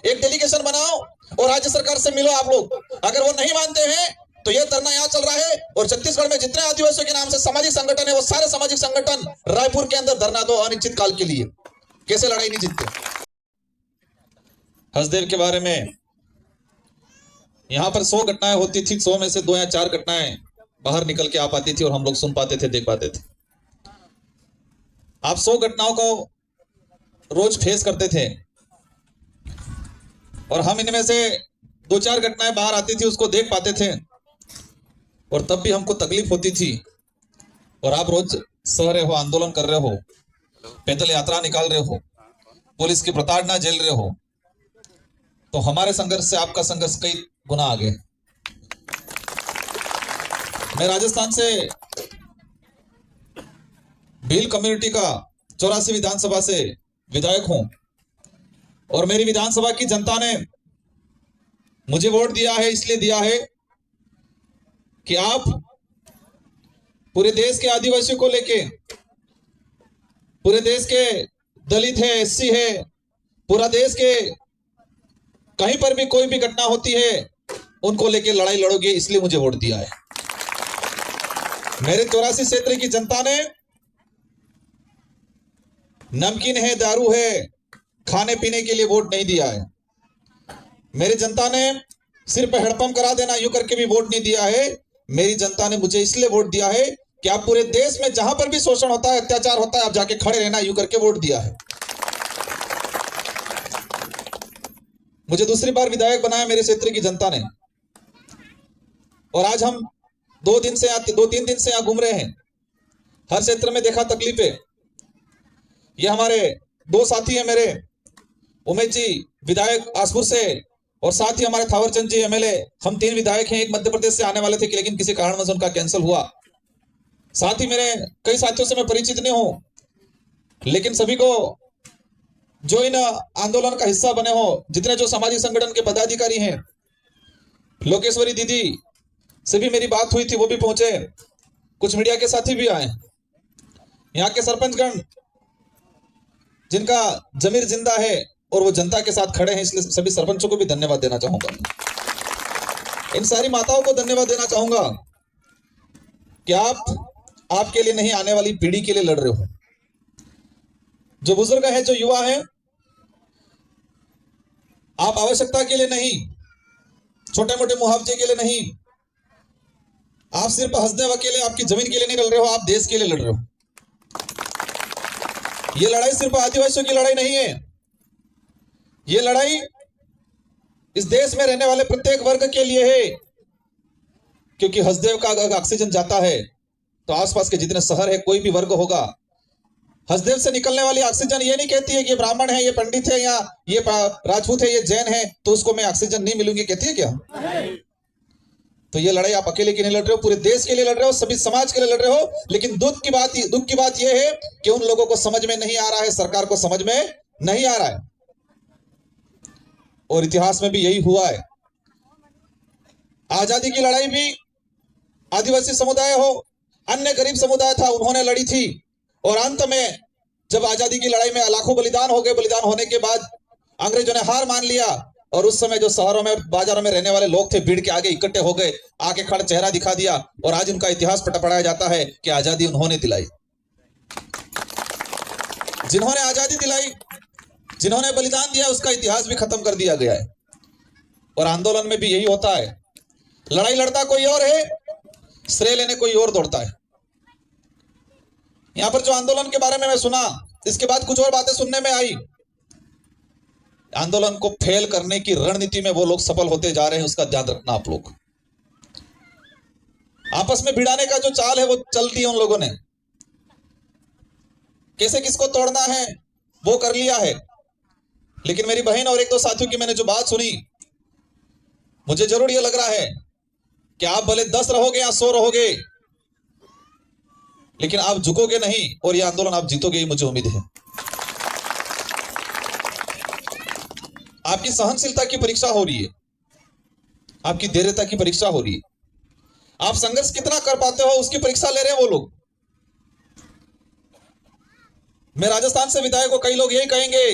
एक डेलीगेशन बनाओ और राज्य सरकार से मिलो आप लोग। अगर वो नहीं मानते हैं तो ये धरना यहाँ चल रहा है, और छत्तीसगढ़ में जितने आदिवासियों के नाम से सामाजिक संगठन है वो सारे सामाजिक संगठन रायपुर के अंदर धरना दो अनिश्चित काल के लिए। कैसे लड़ाई नहीं जीतते। हसदेव के बारे में यहां पर 100 घटनाएं होती थी, 100 में से 2 या 4 घटनाएं बाहर निकल के आ पाती थी और हम लोग सुन पाते थे, देख पाते थे। आप 100 घटनाओं को रोज फेस करते थे और हम इनमें से 2-4 घटनाएं बाहर आती थी, उसको देख पाते थे और तब भी हमको तकलीफ होती थी। और आप रोज सह रहे हो, आंदोलन कर रहे हो, पैदल यात्रा निकाल रहे हो, पुलिस की प्रताड़ना झेल रहे हो, तो हमारे संघर्ष से आपका संघर्ष कई गुना आगे। मैं राजस्थान से भील कम्युनिटी का 84 विधानसभा से विधायक हूं और मेरी विधानसभा की जनता ने मुझे वोट दिया है, इसलिए दिया है कि आप पूरे देश के आदिवासियों को लेके, पूरे देश के दलित है, एससी है, पूरा देश के कहीं पर भी कोई भी घटना होती है उनको लेके लड़ाई लड़ोगे, इसलिए मुझे वोट दिया है। मेरे 84 क्षेत्र की जनता ने नमकीन है, दारू है, खाने पीने के लिए वोट नहीं दिया है। मेरी जनता ने सिर्फ हड़पम करा देना यूं करके भी वोट नहीं दिया है। मेरी जनता ने मुझे इसलिए वोट दिया है कि आप पूरे देश में जहां पर भी शोषण होता है, अत्याचार होता है, आप जाके खड़े रहना यूं करके वोट दिया है। मुझे दूसरी बार विधायक बनाया मेरे क्षेत्र की जनता ने, और आज हम 2-3 दिन से यहां घूम रहे हैं। हर क्षेत्र में देखा तकलीफें। ये हमारे 2 साथी हैं मेरे, उमेश जी विधायक आसपुर से और साथ ही हमारे थावरचंद जी एमएलए। हम 3 विधायक हैं। एक मध्य प्रदेश से आने वाले थे लेकिन किसी कारणवश उनका कैंसिल हुआ। साथ ही मेरे कई साथियों से मैं परिचित नहीं हूं, लेकिन सभी को जो इन आंदोलन का हिस्सा बने हो, जितने जो सामाजिक संगठन के पदाधिकारी हैं, लोकेश्वरी दीदी से भी मेरी बात हुई थी, वो भी पहुंचे, कुछ मीडिया के साथी भी आए। यहाँ के सरपंचगण जिनका जमीर जिंदा है और वो जनता के साथ खड़े हैं, इसलिए सभी सरपंचों को भी धन्यवाद देना चाहूंगा। इन सारी माताओं को धन्यवाद देना चाहूंगा कि आप आपके लिए नहीं, आने वाली पीढ़ी के लिए लड़ रहे हो। जो बुजुर्ग है, जो युवा है, आप आवश्यकता के लिए नहीं, छोटे मोटे मुआवजे के लिए नहीं, आप सिर्फ हसदेव अकेले आपकी जमीन के लिए नहीं लड़ रहे हो, आप देश के लिए लड़ रहे हो। ये लड़ाई सिर्फ आदिवासियों की लड़ाई नहीं है, ये लड़ाई इस देश में रहने वाले प्रत्येक वर्ग के लिए है। क्योंकि हसदेव का अगर ऑक्सीजन जाता है तो आसपास के जितने शहर है, कोई भी वर्ग होगा, हसदेव से निकलने वाली ऑक्सीजन ये नहीं कहती है कि ये ब्राह्मण है, ये पंडित है, या ये राजपूत है, ये जैन है, तो उसको मैं ऑक्सीजन नहीं मिलूंगी, कहती है क्या? तो ये लड़ाई आप अकेले के लिए लड़ रहे हो, पूरे देश के लिए लड़ रहे हो, सभी समाज के लिए लड़ रहे हो। लेकिन दुख की बात यह है कि उन लोगों को समझ में नहीं आ रहा है, सरकार को समझ में नहीं आ रहा है। और इतिहास में भी यही हुआ है। आजादी की लड़ाई भी आदिवासी समुदाय हो, अन्य गरीब समुदाय था, उन्होंने लड़ी थी। और अंत में जब आजादी की लड़ाई में लाखों बलिदान हो गए, बलिदान होने के बाद अंग्रेजों ने हार मान लिया, और उस समय जो शहरों में, बाजारों में रहने वाले लोग थे, भीड़ के आगे इकट्ठे हो गए, आके खड़ा चेहरा दिखा दिया, और आज उनका इतिहास पढ़ाया जाता है कि आजादी उन्होंने दिलाई। जिन्होंने आजादी दिलाई, जिन्होंने बलिदान दिया, उसका इतिहास भी खत्म कर दिया गया है। और आंदोलन में भी यही होता है। लड़ाई लड़ता कोई और है, श्रेय लेने कोई और दौड़ता है। यहां पर जो आंदोलन के बारे में मैं सुना, इसके बाद कुछ और बातें सुनने में आई। आंदोलन को फेल करने की रणनीति में वो लोग सफल होते जा रहे हैं, उसका ध्यान रखना आप लोग। आपस में भिड़ाने का जो चाल है वो चलती है उन लोगों ने, कैसे किसको तोड़ना है वो कर लिया है। लेकिन मेरी बहन और 1-2 साथियों की मैंने जो बात सुनी, मुझे जरूर ये लग रहा है कि आप भले 10 रहोगे या 100 रहोगे, लेकिन आप झुकोगे नहीं और ये आंदोलन आप जीतोगे, ये मुझे उम्मीद है। आपकी सहनशीलता की परीक्षा हो रही है, आपकी धैर्यता की परीक्षा हो रही है, आप संघर्ष कितना कर पाते हो उसकी परीक्षा ले रहे हैं वो लोग। मैं राजस्थान से विधायक को, कई लोग यही कहेंगे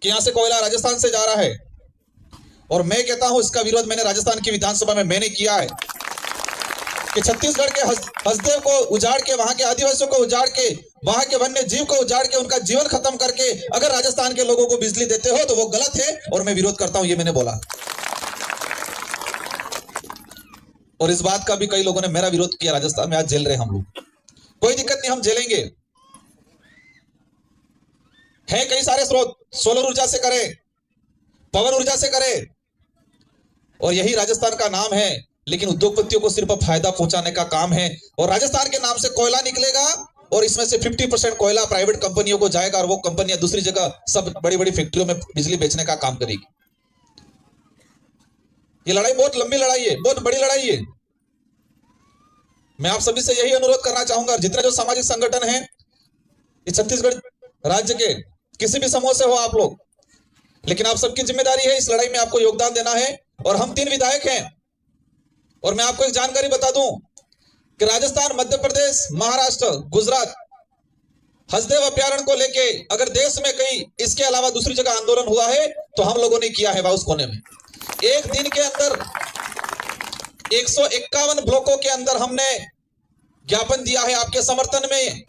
कि यहां से कोयला राजस्थान से जा रहा है, और मैं कहता हूं इसका विरोध मैंने राजस्थान की विधानसभा में मैंने किया है कि छत्तीसगढ़ के हसदेव को उजाड़ के, वहां के आदिवासियों को उजाड़ के, वहां के वन्य जीव को उजाड़ के, उनका जीवन खत्म करके अगर राजस्थान के लोगों को बिजली देते हो तो वो गलत है और मैं विरोध करता हूं, ये मैंने बोला। और इस बात का भी कई लोगों ने मेरा विरोध किया। राजस्थान में आज जेल रहे हम लोग, कोई दिक्कत नहीं, हम झेलेंगे। है कई सारे स्रोत, सोलर ऊर्जा से करें, पवन ऊर्जा से करें, और यही राजस्थान का नाम है। लेकिन उद्योगपतियों को सिर्फ फायदा पहुंचाने का काम है, और राजस्थान के नाम से कोयला निकलेगा और इसमें से 50% कोयला प्राइवेट कंपनियों को जाएगा, और वो कंपनियां दूसरी जगह सब बड़ी बड़ी फैक्ट्रियों में बिजली बेचने का काम करेगी। ये लड़ाई बहुत लंबी लड़ाई है, बहुत बड़ी लड़ाई है। मैं आप सभी से यही अनुरोध करना चाहूंगा, जितने जो सामाजिक संगठन हैं इस छत्तीसगढ़ राज्य के, किसी भी समूह से हो आप लोग, लेकिन आप सबकी जिम्मेदारी है इस लड़ाई में आपको योगदान देना है। और हम 3 विधायक हैं, और मैं आपको एक जानकारी बता दूं कि राजस्थान, मध्य प्रदेश, महाराष्ट्र, गुजरात हसदेव अभ्यारण्य को लेके अगर देश में कहीं इसके अलावा दूसरी जगह आंदोलन हुआ है तो हम लोगों ने किया है। उस कोने में एक दिन के अंदर 151 ब्लॉकों के अंदर हमने ज्ञापन दिया है आपके समर्थन में।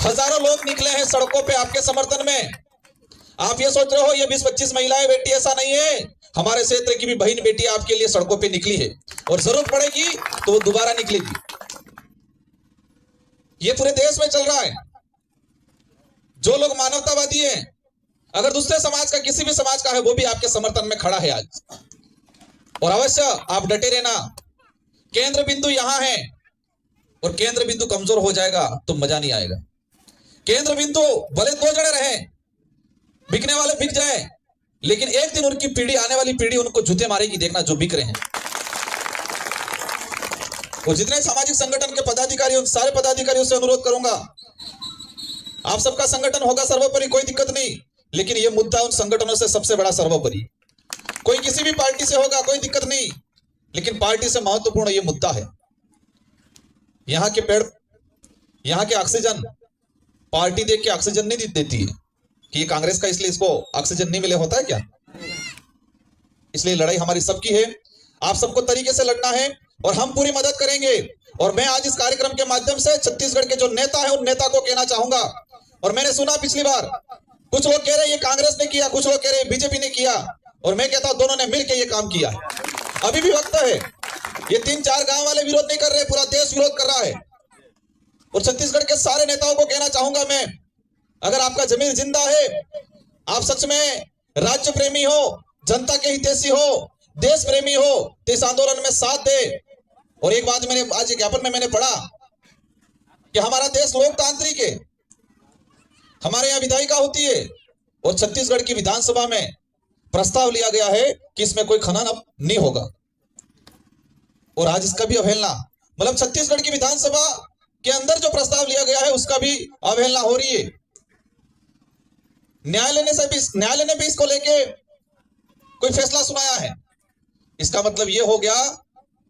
हजारों लोग निकले हैं सड़कों पे आपके समर्थन में। आप ये सोच रहे हो ये 20-25 महिलाएं बेटी, ऐसा नहीं है। हमारे क्षेत्र की भी बहन बेटी आपके लिए सड़कों पे निकली है, और जरूरत पड़ेगी तो वो दोबारा निकलेगी। ये पूरे देश में चल रहा है। जो लोग मानवतावादी हैं, अगर दूसरे समाज का, किसी भी समाज का है, वो भी आपके समर्थन में खड़ा है आज। और अवश्य आप डटे रहना। केंद्र बिंदु यहां है, और केंद्र बिंदु कमजोर हो जाएगा तो मजा नहीं आएगा। केंद्र बिंदु भले 2 जने रहे, बिकने वाले बिक जाए, लेकिन एक दिन उनकी पीढ़ी, आने वाली पीढ़ी उनको जूते मारेगी, देखना जो बिक रहे हैं। और जितने सामाजिक संगठन के पदाधिकारी, उन सारे पदाधिकारियों से अनुरोध करूंगा, आप सबका संगठन होगा सर्वोपरि, कोई दिक्कत नहीं, लेकिन यह मुद्दा उन संगठनों से सबसे बड़ा सर्वोपरि। कोई किसी भी पार्टी से होगा, कोई दिक्कत नहीं, लेकिन पार्टी से महत्वपूर्ण यह मुद्दा है। यहां के पेड़, यहां के ऑक्सीजन, पार्टी देख के ऑक्सीजन नहीं देती है कि ये कांग्रेस का इसलिए इसको ऑक्सीजन नहीं मिले, होता है क्या? इसलिए लड़ाई हमारी सबकी है। आप सबको तरीके से लड़ना है और हम पूरी मदद करेंगे। और मैं आज इस कार्यक्रम के माध्यम से छत्तीसगढ़ के जो नेता है उन नेता को कहना चाहूंगा, और मैंने सुना पिछली बार कुछ लोग कह रहे ये कांग्रेस ने किया, कुछ लोग कह रहे बीजेपी ने किया, और मैं कहता हूं दोनों ने मिलकर ये काम किया है। अभी भी वक्त है। ये 3-4 गांव वाले विरोध नहीं कर रहे, पूरा देश विरोध कर रहा है। और छत्तीसगढ़ के सारे नेताओं को कहना चाहूंगा मैं, अगर आपका जमीन जिंदा है, आप सच में राज्य प्रेमी हो, जनता के हितैषी हो, देश प्रेमी हो, तो इस आंदोलन में साथ दे। और एक बात मैंने आज ज्ञापन में मैंने पढ़ा कि हमारा देश लोकतांत्रिक है, हमारे यहाँ विधायिका होती है, और छत्तीसगढ़ की विधानसभा में प्रस्ताव लिया गया है कि इसमें कोई खनन अब नहीं होगा, और आज इसका भी अवहेलना, मतलब छत्तीसगढ़ की विधानसभा के अंदर जो प्रस्ताव लिया गया है उसका भी अवहेलना हो रही है। न्यायालय ने भी इसको लेके कोई फैसला सुनाया है। इसका मतलब यह हो गया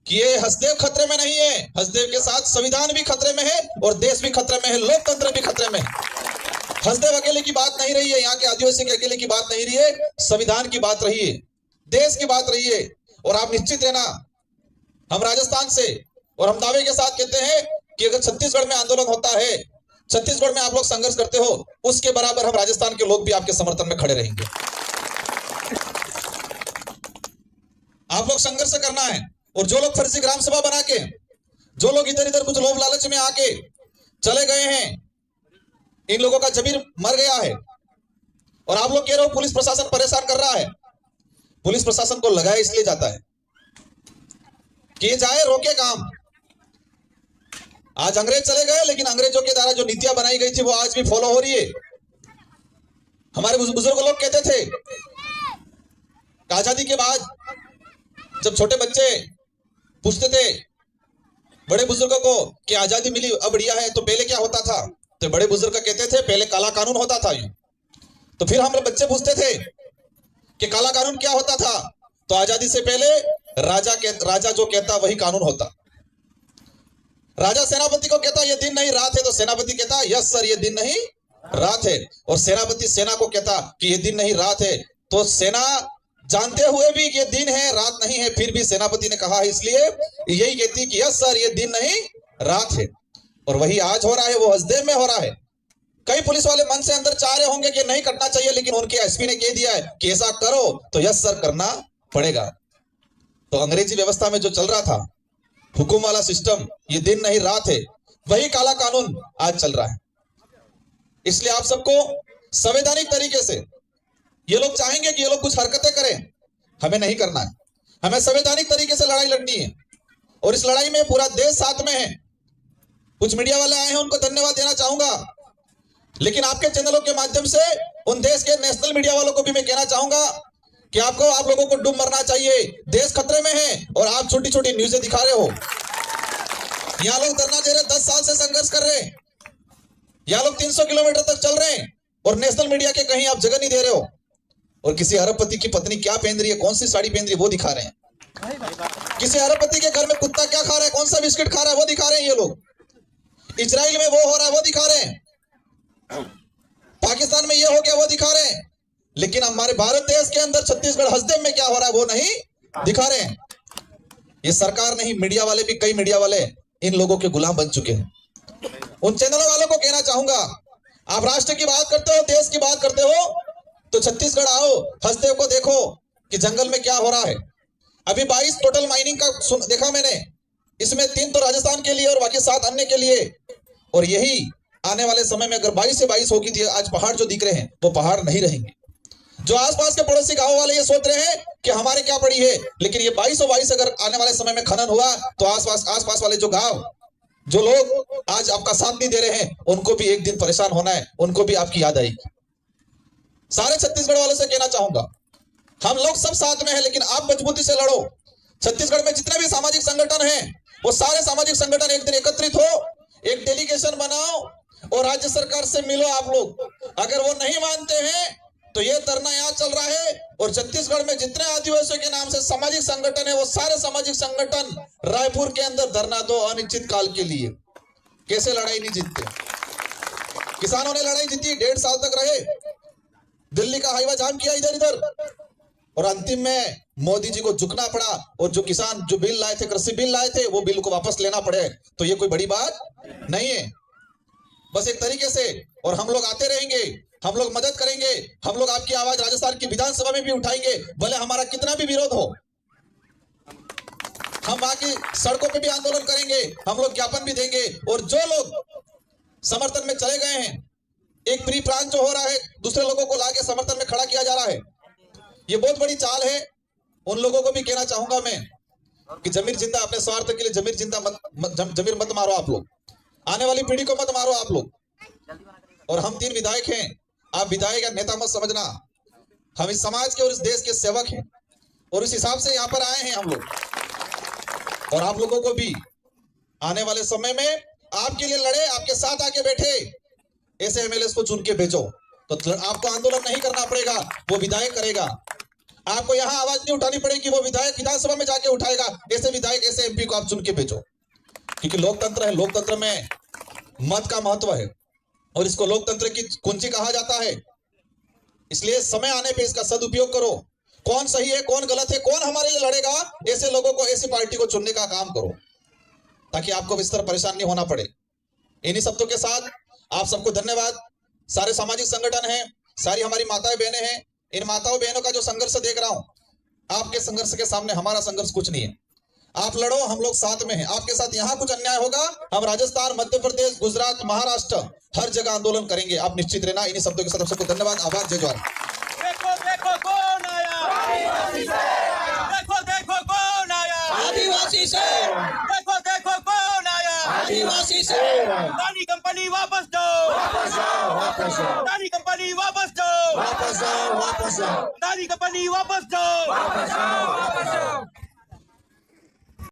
कि ये हसदेव खतरे में नहीं है, हसदेव के साथ संविधान भी खतरे में है और देश भी खतरे में है, लोकतंत्र भी खतरे में है। हसदेव अकेले की बात नहीं रही है, यहाँ के आदिवासी के अकेले की बात नहीं रही है, संविधान की बात रही है, देश की बात रही है। और आप निश्चित रहना, हम राजस्थान से और हम दावे के साथ कहते हैं कि अगर छत्तीसगढ़ में आंदोलन होता है, छत्तीसगढ़ में आप लोग संघर्ष करते हो, उसके बराबर हम राजस्थान के लोग भी आपके समर्थन में खड़े रहेंगे। आप लोग संघर्ष करना है। और जो लोग फर्जी ग्राम सभा बना के, जो लोग इधर इधर कुछ लोभ लालच में आके चले गए हैं, इन लोगों का जमीर मर गया है। और आप लोग कह रहे हो पुलिस प्रशासन परेशान कर रहा है। पुलिस प्रशासन को लगाया इसलिए जाता है कि ये जाए रोके काम। आज अंग्रेज चले गए, लेकिन अंग्रेजों के द्वारा जो नीतियां बनाई गई थी वो आज भी फॉलो हो रही है। हमारे बुजुर्ग लोग कहते थे कि आजादी के बाद जब छोटे बच्चे पूछते थे बड़े बुजुर्गों को कि आजादी मिली अब बढ़िया है, तो पहले क्या होता था, तो बड़े बुजुर्ग कहते थे पहले काला कानून होता था। तो फिर हम बच्चे पूछते थे कि काला कानून क्या होता था, तो आजादी से पहले राजा जो कहता वही कानून होता। राजा सेनापति को कहता ये दिन नहीं रात है, तो सेनापति कहता यस सर ये दिन नहीं रात है, और सेनापति सेना को कहता कि ये दिन नहीं रात है, तो सेना जानते हुए भी ये दिन है रात नहीं है, फिर भी सेनापति ने कहा है, इसलिए यही कहती कि यस सर ये दिन नहीं रात है। और वही आज हो रहा है, वो हसदेव में हो रहा है। कई पुलिस वाले मन से अंदर चाह रहे होंगे कि नहीं करना चाहिए, लेकिन उनके एसपी ने कह दिया है कि ऐसा करो तो यस सर करना पड़ेगा। तो अंग्रेजी व्यवस्था में जो चल रहा था हुकुम वाला सिस्टम, ये दिन नहीं रात है, वही काला कानून आज चल रहा है। इसलिए आप सबको संवैधानिक तरीके से, ये लोग चाहेंगे कि ये लोग कुछ हरकतें करें, हमें नहीं करना है, हमें संवैधानिक तरीके से लड़ाई लड़नी है। और इस लड़ाई में पूरा देश साथ में है। कुछ मीडिया वाले आए हैं, उनको धन्यवाद देना चाहूंगा, लेकिन आपके चैनलों के माध्यम से उन देश के नेशनल मीडिया वालों को भी मैं कहना चाहूंगा कि आप लोगों को डूब मरना चाहिए। देश खतरे में है और आप छोटी छोटी न्यूज़ें दिखा रहे हो। यहाँ लोग धरना दे रहे, 10 साल से संघर्ष कर रहे हैं, यहाँ लोग 300 किलोमीटर तक चल रहे हैं, और नेशनल मीडिया के कहीं आप जगह नहीं दे रहे हो। और किसी अरबपति की पत्नी क्या पहन रही है, कौन सी साड़ी पहन रही है, वो दिखा रहे हैं। किसी अरबपति के घर में कुत्ता क्या खा रहा है, कौन सा बिस्किट खा रहा है, वो दिखा रहे हैं ये लोग। इजराइल में वो हो रहा है, वो दिखा रहे हैं। पाकिस्तान में ये हो गया, वो दिखा रहे हैं। लेकिन हमारे भारत देश के अंदर छत्तीसगढ़ हसदेव में क्या हो रहा है, वो नहीं दिखा रहे हैं। ये सरकार नहीं, मीडिया वाले भी, कई मीडिया वाले इन लोगों के गुलाम बन चुके हैं। उन चैनलों वालों को कहना चाहूंगा, आप राष्ट्र की बात करते हो, देश की बात करते हो, तो छत्तीसगढ़ आओ, हसदेव को देखो कि जंगल में क्या हो रहा है। अभी 22 टोटल माइनिंग का देखा मैंने, इसमें 3 तो राजस्थान के लिए और बाकी 7 अन्य के लिए। और यही आने वाले समय में अगर 22 से 22 होगी तो आज पहाड़ जो दिख रहे हैं वो पहाड़ नहीं रहेंगे। जो आसपास के पड़ोसी गांव वाले ये सोच रहे हैं कि हमारे क्या पड़ी है, लेकिन ये 22 अगर आने वाले समय में खनन हुआ तो आसपास वाले जो गांव, जो लोग आज आपका साथ नहीं दे रहे हैं, उनको भी एक दिन परेशान होना है, उनको भी आपकी याद आएगी। सारे छत्तीसगढ़ वालों से कहना चाहूंगा, हम लोग सब साथ में हैं, लेकिन आप मजबूती से लड़ो। छत्तीसगढ़ में जितने भी सामाजिक संगठन हैं, वो सारे सामाजिक संगठन एक दिन एकत्रित हो, एक डेलीगेशन बनाओ और राज्य सरकार से मिलो आप लोग। अगर वो नहीं मानते हैं तो ये धरना यहाँ चल रहा है, और छत्तीसगढ़ में जितने आदिवासियों के नाम से सामाजिक संगठन है, वो सारे सामाजिक संगठन रायपुर के अंदर धरना दो अनिश्चित काल के लिए। कैसे लड़ाई नहीं जीतते? किसानों ने लड़ाई जीती, 1.5 साल तक रहे, दिल्ली का हाईवा जाम किया इधर इधर, और अंतिम में मोदी जी को झुकना पड़ा। और जो किसान जो बिल लाए थे, कृषि बिल लाए थे, वो बिल को वापस लेना पड़े। तो ये कोई बड़ी बात नहीं है, बस एक तरीके से। और हम लोग आते रहेंगे, हम लोग मदद करेंगे, हम लोग आपकी आवाज राजस्थान की विधानसभा में भी उठाएंगे, भले हमारा कितना भी विरोध हो। हम बाकी सड़कों पे भी आंदोलन करेंगे, हम लोग ज्ञापन भी देंगे। और जो लोग समर्थन में चले गए हैं, एक प्री प्लान जो हो रहा है, दूसरे लोगों को लाके समर्थन में खड़ा किया जा रहा है, ये बहुत बड़ी चाल है। उन लोगों को भी कहना चाहूंगा मैं कि जमीर जिंदा, अपने स्वार्थ के लिए जमीर जिंदा जमीर मत मारो आप लोग, आने वाली पीढ़ी को मत मारो आप लोग। और हम 3 विधायक हैं, आप विधायक या नेता मत समझना, हम इस समाज के और इस देश के सेवक हैं, और इस हिसाब से यहाँ पर आए हैं हम लोग। और आप लोगों को भी आने वाले समय में आपके लिए लड़े, आपके साथ आके बैठे, ऐसे एमएलए को चुन के भेजो। तो आपको आंदोलन नहीं करना पड़ेगा, वो विधायक करेगा। आपको यहाँ आवाज नहीं उठानी पड़ेगी, वो विधायक विधानसभा में जाके उठाएगा। ऐसे विधायक, ऐसे एमपी को आप चुन के भेजो, क्योंकि लोकतंत्र है, लोकतंत्र में मत का महत्व है, और इसको लोकतंत्र की कुंजी कहा जाता है। इसलिए समय आने पे इसका सदुपयोग करो। कौन सही है, कौन गलत है, कौन हमारे लिए लड़ेगा, ऐसे लोगों को, ऐसी पार्टी को चुनने का काम करो, ताकि आपको इस तरह परेशान नहीं होना पड़े। इन्हीं शब्दों के साथ आप सबको धन्यवाद। सारे सामाजिक संगठन हैं, सारी हमारी माताएं बहनें हैं, इन माताओं बहनों का जो संघर्ष देख रहा हूं, आपके संघर्ष के सामने हमारा संघर्ष कुछ नहीं है। आप लड़ो, हम लोग साथ में हैं आपके साथ। यहाँ कुछ अन्याय होगा, हम राजस्थान, मध्य प्रदेश, गुजरात, महाराष्ट्र, हर जगह आंदोलन करेंगे, आप निश्चित रहना। इन्हीं शब्दों के साथ सबको धन्यवाद, आभार, जय जवान। देखो देखो कौन आया, देखो देखो कौन आया, आदिवासी से। देखो देखो कौन आया, आदिवासी से। अदानी कंपनी वापस जाओ, वापस जाओ, वापस जाओ, अदानी कंपनी वापस जाओ, वापस जाओ, वापस जाओ, अदानी कंपनी वापस जाओ, वापस जाओ, वापस जाओ।